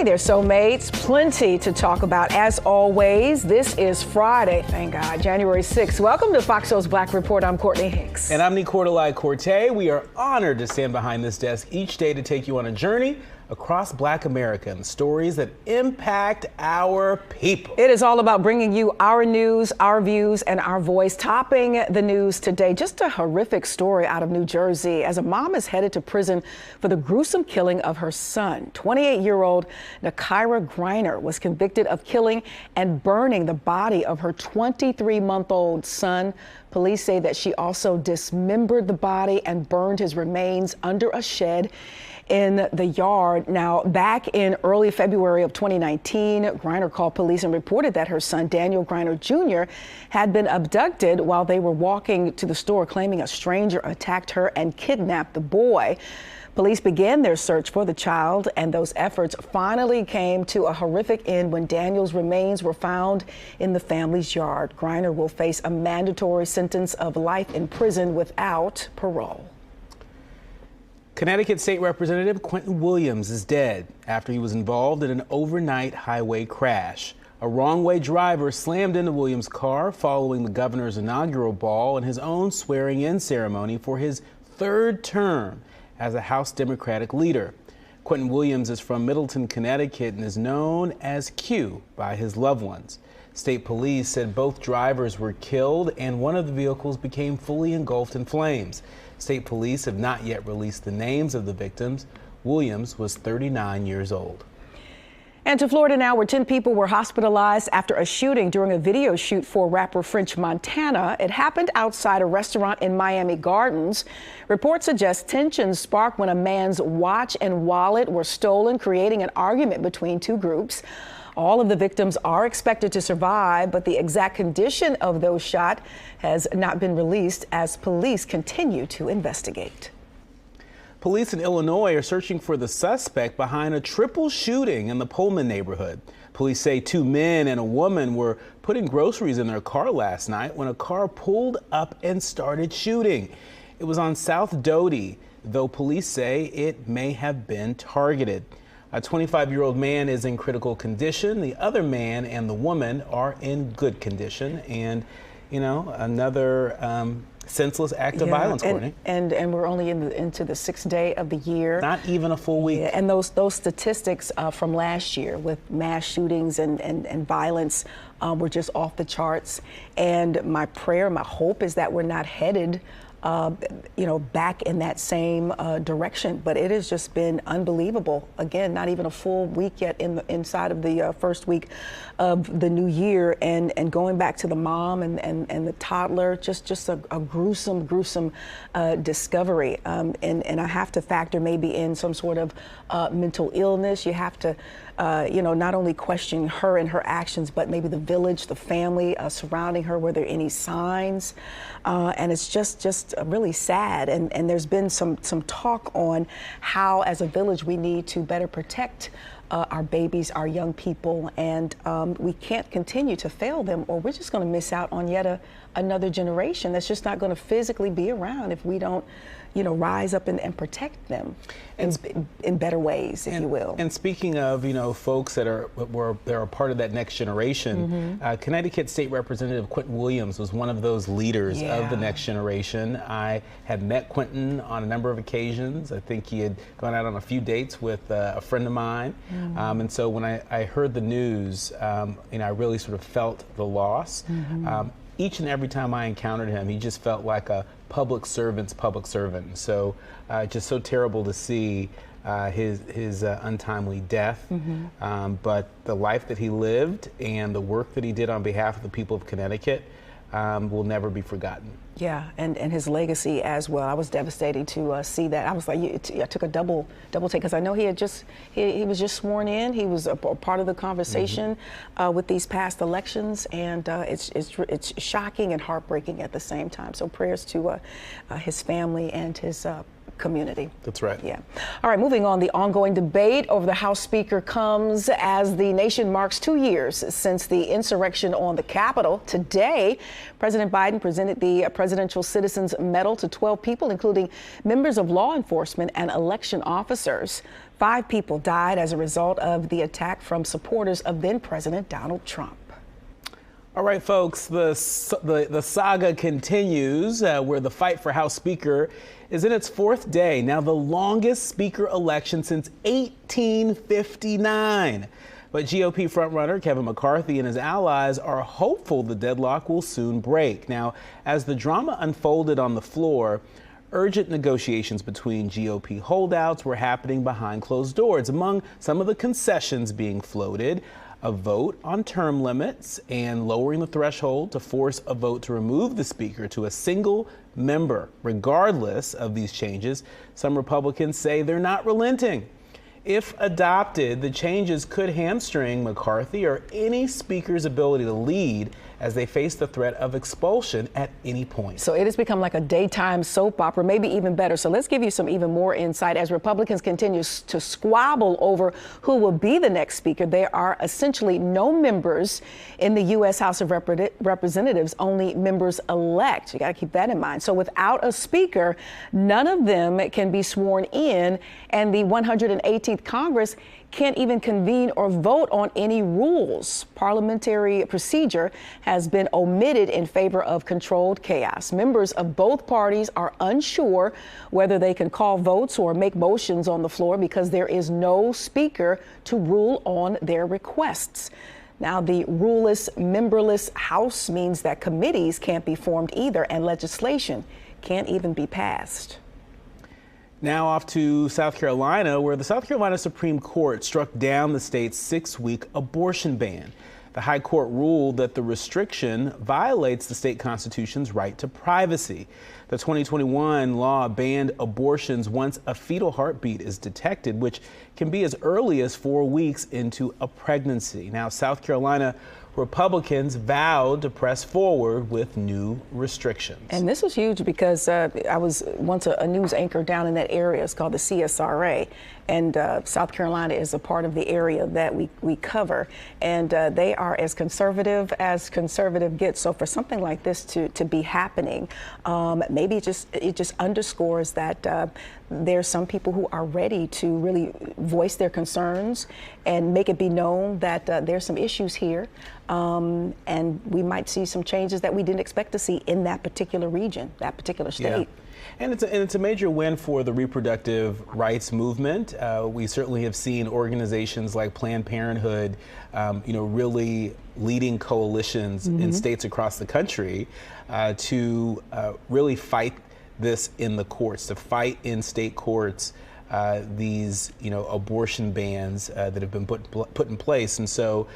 Hey there, soulmates. Plenty to talk about as always. This is Friday, thank God, January 6th. Welcome to FOXSOUL's Black Report. I'm Courtney Hicks. And I'm Nicordelai Corte. We are honored to stand behind this desk each day to take you on a journey across Black America and stories that impact our people. It is all about bringing you our news, our views, and our voice. Topping the news today, just a horrific story out of New Jersey as a mom is headed to prison for the gruesome killing of her son. 28-year-old Nakira Griner was convicted of killing and burning the body of her 23-month-old son. Police say that she also dismembered the body and burned his remains under a shed in the yard. Now, back in early February of 2019, Griner called police and reported that her son, Daniel Griner Jr., had been abducted while they were walking to the store, claiming a stranger attacked her and kidnapped the boy. Police began their search for the child, and those efforts finally came to a horrific end when Daniel's remains were found in the family's yard. Griner will face a mandatory sentence of life in prison without parole. Connecticut State Representative Quentin Williams is dead after he was involved in an overnight highway crash. A wrong-way driver slammed into Williams' car following the governor's inaugural ball and his own swearing-in ceremony for his third term as a House Democratic leader. Quentin Williams is from Middleton, Connecticut, and is known as Q by his loved ones. State police said both drivers were killed and one of the vehicles became fully engulfed in flames. State police have not yet released the names of the victims. Williams was 39 years old. And to Florida now, where 10 people were hospitalized after a shooting during a video shoot for rapper French Montana. It happened outside a restaurant in Miami Gardens. Reports suggest tensions sparked when a man's watch and wallet were stolen, creating an argument between two groups. All of the victims are expected to survive, but the exact condition of those shot has not been released as police continue to investigate. Police in Illinois are searching for the suspect behind a triple shooting in the Pullman neighborhood. Police say two men and a woman were putting groceries in their car last night when a car pulled up and started shooting. It was on South Doty, though police say it may have been targeted. A 25-year-old man is in critical condition. The other man and the woman are in good condition. And, you know, another senseless act of violence, Courtney. And we're only into the sixth day of the year. Not even a full week. Yeah, and those statistics from last year with mass shootings and violence were just off the charts. And my prayer, my hope is that we're not headed back in that same direction. But it has just been unbelievable. Again, not even a full week yet inside of the first week of the new year, and going back to the mom and the toddler, just a gruesome discovery. And I have to factor maybe in some sort of mental illness. You have to not only question her and her actions, but maybe the village, the family surrounding her. Were there any signs? And it's just really sad. And there's been some talk on how, as a village, we need to better protect our babies, our young people, and we can't continue to fail them, or we're just going to miss out on yet another generation that's just not going to physically be around if we don't, rise up and protect them in better ways, if you will. And speaking of, folks that are part of that next generation, Connecticut State Representative Quentin Williams was one of those leaders of the next generation. I had met Quentin on a number of occasions. I think he had gone out on a few dates with a friend of mine. And so when I heard the news, I really sort of felt the loss. Each and every time I encountered him, he just felt like a public servant's public servant. So just so terrible to see his untimely death. But the life that he lived and the work that he did on behalf of the people of Connecticut will never be forgotten. Yeah, and his legacy as well. I was devastated to see that. I was like, I took a double take, because I know he was just sworn in. He was a part of the conversation with these past elections, and it's shocking and heartbreaking at the same time. So prayers to his family and his community. That's right. Yeah. All right, moving on. The ongoing debate over the House Speaker comes as the nation marks 2 years since the insurrection on the Capitol. Today, President Biden presented the Presidential Citizens Medal to 12 people, including members of law enforcement and election officers. 5 people died as a result of the attack from supporters of then President Donald Trump. All right, folks, the saga continues where the fight for House Speaker is in its 4th day. Now, the longest Speaker election since 1859. But GOP frontrunner Kevin McCarthy and his allies are hopeful the deadlock will soon break. Now, as the drama unfolded on the floor, urgent negotiations between GOP holdouts were happening behind closed doors. Among some of the concessions being floated, a vote on term limits and lowering the threshold to force a vote to remove the speaker to a single member. Regardless of these changes, some Republicans say they're not relenting. If adopted, the changes could hamstring McCarthy or any speaker's ability to lead as they face the threat of expulsion at any point. So it has become like a daytime soap opera, maybe even better. So let's give you some even more insight. As Republicans continue to squabble over who will be the next speaker, there are essentially no members in the U.S. House of Representatives, only members elect. You got to keep that in mind. So without a speaker, none of them can be sworn in, and the 118th Congress can't even convene or vote on any rules. Parliamentary procedure has been omitted in favor of controlled chaos. Members of both parties are unsure whether they can call votes or make motions on the floor because there is no speaker to rule on their requests. Now, the ruleless, memberless House means that committees can't be formed either, and legislation can't even be passed. Now off to South Carolina, where the South Carolina Supreme Court struck down the state's 6-week abortion ban. The High Court ruled that the restriction violates the state constitution's right to privacy. The 2021 law banned abortions once a fetal heartbeat is detected, which can be as early as 4 weeks into a pregnancy. Now, South Carolina Republicans vowed to press forward with new restrictions. And this was huge because I was once a news anchor down in that area. It's called the CSRA. And South Carolina is a part of the area that we cover. And they are as conservative gets. So for something like this to be happening, maybe it just underscores that there's some people who are ready to really voice their concerns and make it be known that there's some issues here. And we might see some changes that we didn't expect to see in that particular region, that particular state. Yeah. And it's a major win for the reproductive rights movement. We certainly have seen organizations like Planned Parenthood, really leading coalitions in states across the country to really fight this in the courts, to fight in state courts these abortion bans that have been put in place. And so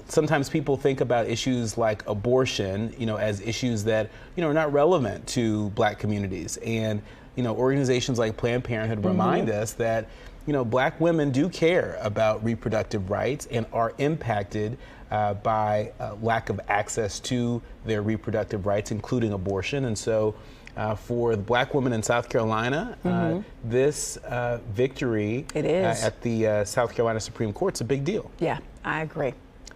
sometimes people think about issues like abortion, as issues that, are not relevant to Black communities. And, organizations like Planned Parenthood remind us that, Black women do care about reproductive rights and are impacted by lack of access to their reproductive rights, including abortion. And so for the Black women in South Carolina, this victory at the South Carolina Supreme Court is a big deal. Yeah, I agree.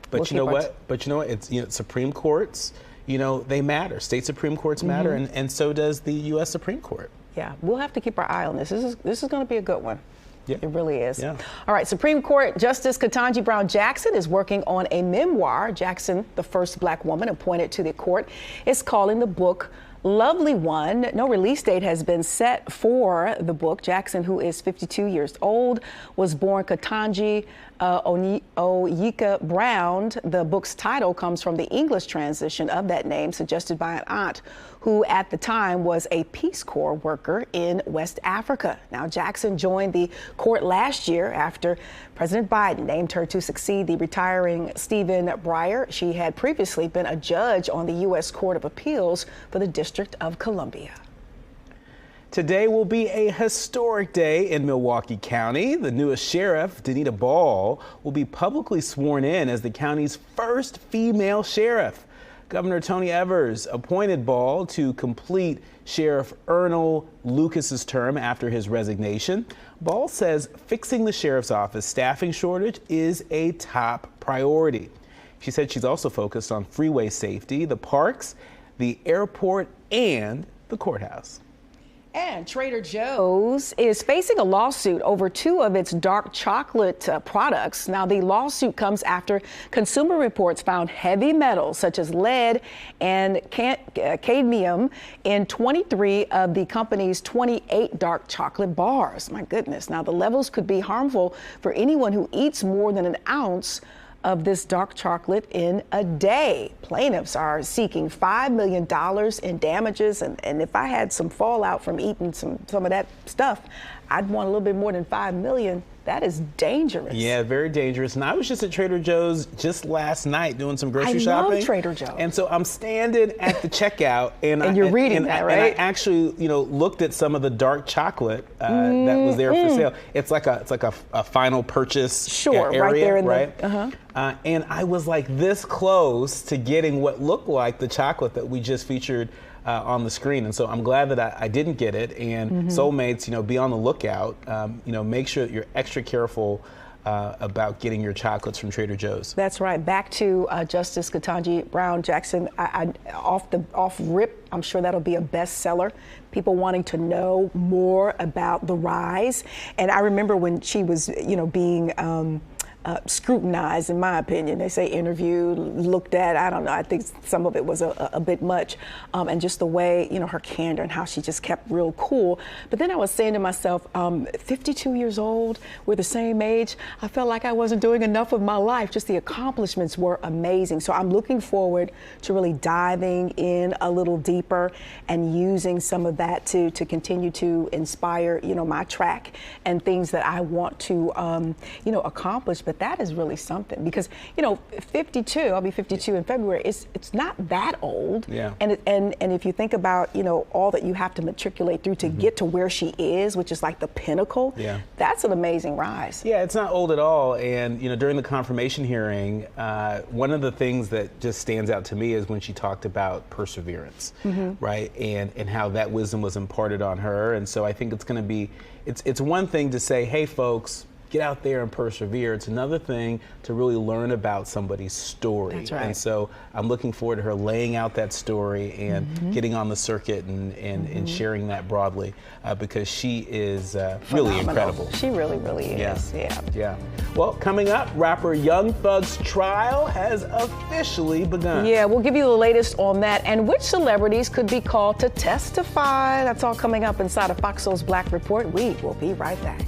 But you know what? It's Supreme Courts, they matter. State Supreme Courts matter, and so does the U.S. Supreme Court. Yeah, we'll have to keep our eye on this. This is going to be a good one. Yeah. It really is. Yeah. All right, Supreme Court Justice Ketanji Brown Jackson is working on a memoir. Jackson, the first Black woman appointed to the court, is calling the book Lovely One. No release date has been set for the book. Jackson, who is 52 years old, was born Ketanji Oyika Brown. The book's title comes from the English transition of that name, suggested by an aunt who at the time was a Peace Corps worker in West Africa. Now, Jackson joined the court last year after President Biden named her to succeed the retiring Stephen Breyer. She had previously been a judge on the U.S. Court of Appeals for the District of Columbia. Today will be a historic day in Milwaukee County. The newest sheriff, Danita Ball, will be publicly sworn in as the county's first female sheriff. Governor Tony Evers appointed Ball to complete Sheriff Ernal Lucas's term after his resignation. Ball says fixing the sheriff's office staffing shortage is a top priority. She said she's also focused on freeway safety, the parks, the airport, and the courthouse. And Trader Joe's is facing a lawsuit over 2 of its dark chocolate products. Now, the lawsuit comes after Consumer Reports found heavy metals such as lead and cadmium in 23 of the company's 28 dark chocolate bars. My goodness. Now, the levels could be harmful for anyone who eats more than an ounce of this dark chocolate in a day. Plaintiffs are seeking $5 million in damages, and if I had some fallout from eating some of that stuff, I'd want a little bit more than $5 million. That is dangerous. Yeah, very dangerous. And I was just at Trader Joe's just last night doing some grocery shopping. I love Trader Joe's. And so I'm standing at the checkout, and you're reading that, right? And I actually, looked at some of the dark chocolate that was there for sale. It's like a final purchase area, right there in right? the. And I was like this close to getting what looked like the chocolate that we just featured on the screen. And so I'm glad that I didn't get it. And soulmates, be on the lookout. Make sure that you're extra careful about getting your chocolates from Trader Joe's. That's right. Back to Justice Ketanji Brown Jackson. Off rip, I'm sure that'll be a bestseller. People wanting to know more about the rise. And I remember when she was, being scrutinized, in my opinion. They say interviewed, looked at, I don't know, I think some of it was a bit much. And just the way, her candor and how she just kept real cool. But then I was saying to myself, 52 years old, we're the same age. I felt like I wasn't doing enough of my life. Just the accomplishments were amazing. So I'm looking forward to really diving in a little deeper and using some of that to continue to inspire, my track and things that I want to, accomplish. But that is really something because, 52, I'll be 52 in February, it's not that old. Yeah. And if you think about, all that you have to matriculate through to get to where she is, which is like the pinnacle, that's an amazing rise. Yeah, it's not old at all. And, during the confirmation hearing, one of the things that just stands out to me is when she talked about perseverance, right? And how that wisdom was imparted on her. And so I think it's going to be, it's one thing to say, hey, folks, get out there and persevere. It's another thing to really learn about somebody's story. That's right. And so I'm looking forward to her laying out that story and getting on the circuit and sharing that broadly because she is really incredible. She really, really is. Yeah. Well, coming up, rapper Young Thug's trial has officially begun. Yeah, we'll give you the latest on that and which celebrities could be called to testify. That's all coming up inside of FOXSOUL's Black Report. We will be right back.